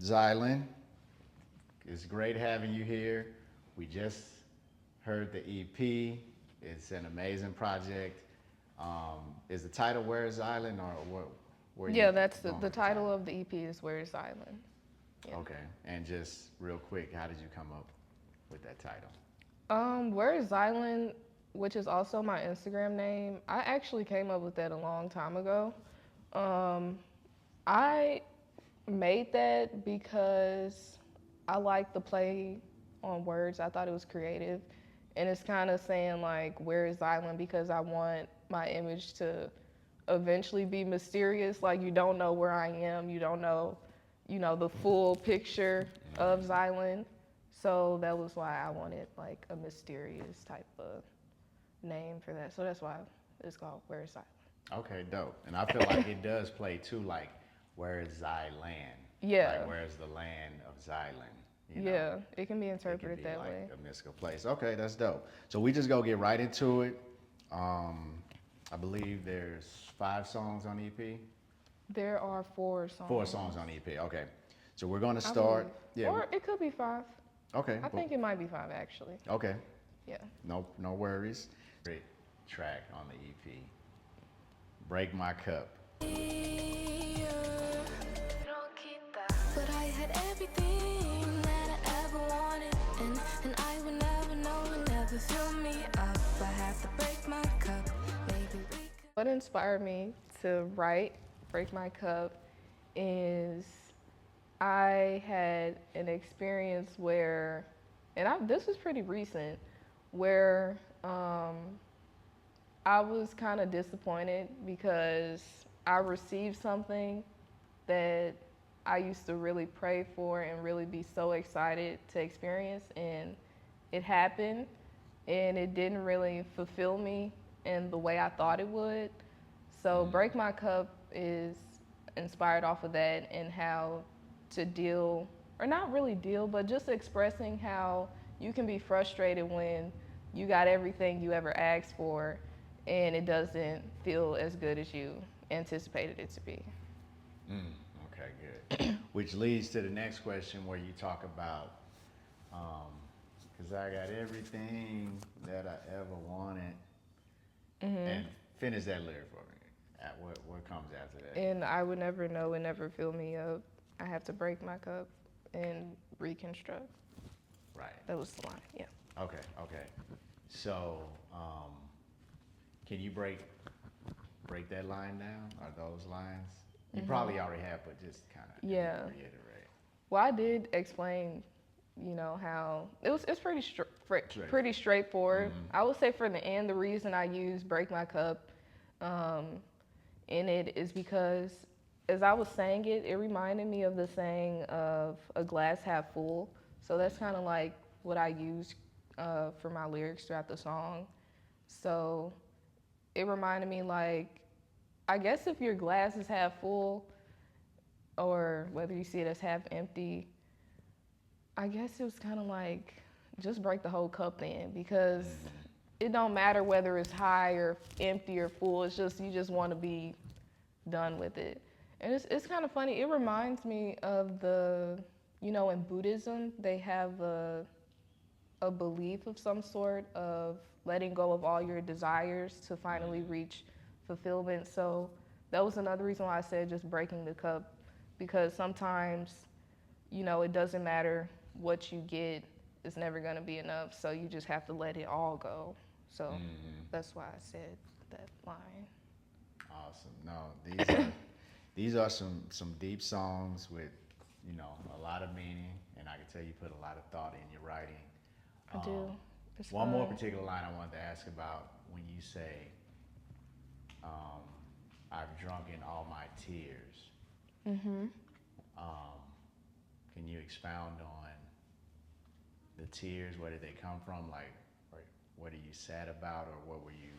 Zyland, it's great having you here. We just heard the EP. It's an amazing project. Is the title "Where Is Island" or what? Where you Yeah, that's going the with the title title? of the EP is "Whereiszyland." Yeah. Okay, and just real quick, how did you come up with that title? "Whereiszyland," which is also my Instagram name, I actually came up with that a long time ago. Um, I made that because I like the play on words. I thought it was creative. And it's kind of saying like, where is Zyland? Because I want my image to eventually be mysterious. Like you don't know where I am. You don't know, the full picture of Zyland. So that was why I wanted like a mysterious type of name for that. So that's why it's called Where is Zyland. Okay, dope. And I feel like it does play too, like, where is Zyland? Yeah. Like, where's the land of Zyland? You know, Yeah, it can be it can interpreted be that like way. a mystical place. Okay, that's dope. So we just go get right into it. I believe there's 5 songs on EP. There are 4 songs. 4 songs on EP. Okay, so we're gonna I start. believe. Yeah. Or it could be 5. Okay. I think it might be 5 actually. Okay. Yeah. No worries. Great track on the EP. Break My Cup. But I had everything that I ever wanted, and I would never know and never fill me up. I have to break my cup. Maybe we could. What inspired me to write Break My Cup is I had an experience where, this was pretty recent, where I was kind of disappointed because I received something that I used to really pray for and really be so excited to experience, and it happened, and it didn't really fulfill me in the way I thought it would. So Break My Cup is inspired off of that and how to deal, or not really deal, but just expressing how you can be frustrated when you got everything you ever asked for and it doesn't feel as good as you anticipated it to be. Okay, good. Which leads to the next question where you talk about, because I got everything that I ever wanted, and finish that lyric for me. What comes after that? And I would never know and never fill me up. I have to break my cup and reconstruct. Right. That was the line, yeah. Okay. So, can you break that line down, or those lines? You probably already have, but just kind of Yeah. reiterate. Well, I did explain, how it's pretty straightforward. I would say for the end, the reason I use "Break My Cup" in it is because as I was saying it, it reminded me of the saying of "a glass half full." So that's kind of like what I use for my lyrics throughout the song. So it reminded me like, I guess if your glass is half full, or whether you see it as half empty, I guess it was kind of like just break the whole cup then, because it don't matter whether it's high or empty or full. It's just you just want to be done with it. And it's kind of funny. It reminds me of in Buddhism they have a belief of some sort of letting go of all your desires to finally reach fulfillment. So that was another reason why I said just breaking the cup, because sometimes, it doesn't matter what you get, it's never going to be enough. So you just have to let it all go. So that's why I said that line. Awesome. No, these are some deep songs with a lot of meaning, and I can tell you put a lot of thought in your writing. I do. It's One more fun. particular line I wanted to ask about when you say, "I've drunken all my tears." Can you expound on the tears? Where did they come from? Like, what are you sad about, or what were you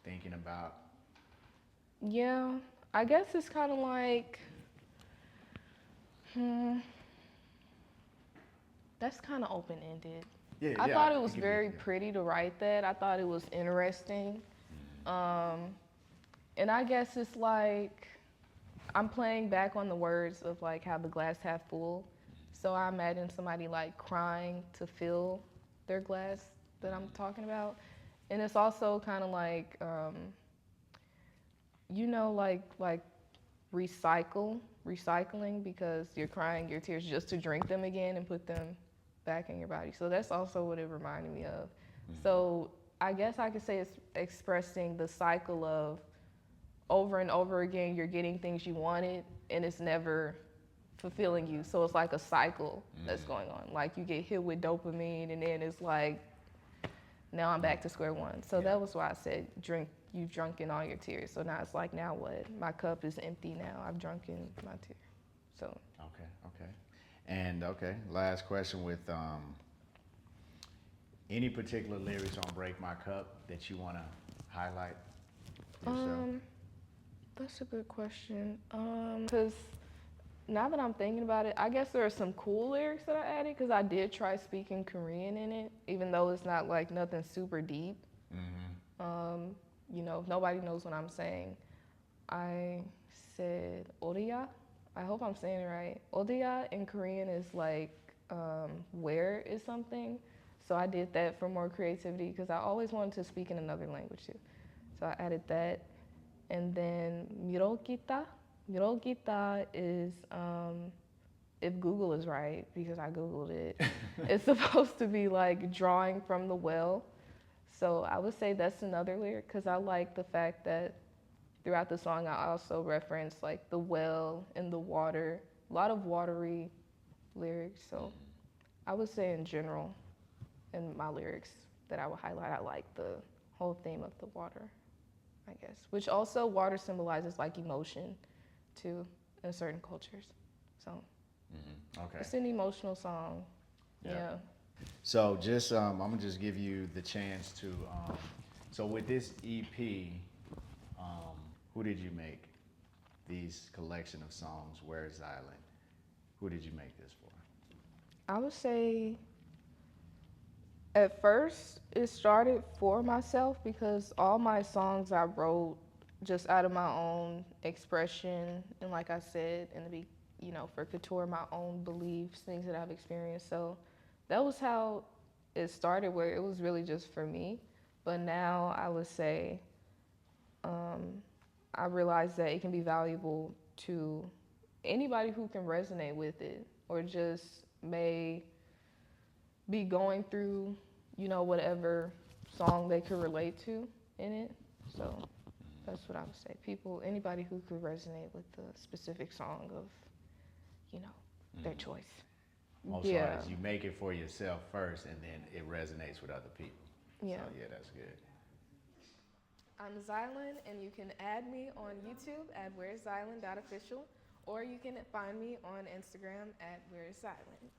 thinking about? Yeah, I guess it's kind of like, that's kind of open-ended. Yeah, I yeah. thought it was could be, very yeah. pretty to write that. I thought it was interesting. And I guess it's like I'm playing back on the words of like how the glass half full. So I imagine somebody like crying to fill their glass that I'm talking about. And it's also kind of like, like recycling because you're crying your tears just to drink them again and put them back in your body. So that's also what it reminded me of. So I guess I could say it's expressing the cycle of over and over again, you're getting things you wanted and it's never fulfilling you. So it's like a cycle that's going on. Like you get hit with dopamine and then it's like, now I'm back to square one. So that was why I said you've drunken all your tears. So now it's like, now what? My cup is empty now. I've drunken my tears. So. Okay. And last question with any particular lyrics on Break My Cup that you want to highlight yourself? That's a good question. Because now that I'm thinking about it, I guess there are some cool lyrics that I added because I did try speaking Korean in it, even though it's not like nothing super deep. If nobody knows what I'm saying, I said Odia. I hope I'm saying it right. Odia in Korean is like where is something. So I did that for more creativity because I always wanted to speak in another language too. So I added that. And then Mirokita. Mirokita is, if Google is right, because I Googled it, it's supposed to be like drawing from the well. So I would say that's another lyric because I like the fact that throughout the song I also reference like the well and the water, a lot of watery lyrics. So I would say in general, in my lyrics that I would highlight, I like the whole theme of the water, I guess, which also water symbolizes like emotion too in certain cultures. So it's an emotional song. Yeah. So just I'm gonna just give you the chance to so with this EP, who did you make these collection of songs? Where is Zyland? Who did you make this for? I would say at first it started for myself because all my songs I wrote just out of my own expression and like I said in the for Couture, my own beliefs, things that I've experienced. So that was how it started, where it was really just for me. But now I would say I realize that it can be valuable to anybody who can resonate with it or just may be going through, whatever song they could relate to in it. So that's what I would say. Anybody who could resonate with the specific song of, their choice. Also, as you make it for yourself first and then it resonates with other people. Yeah. So yeah, that's good. I'm Zyland, and you can add me on YouTube at whereiszyland.official, or you can find me on Instagram at whereiszyland.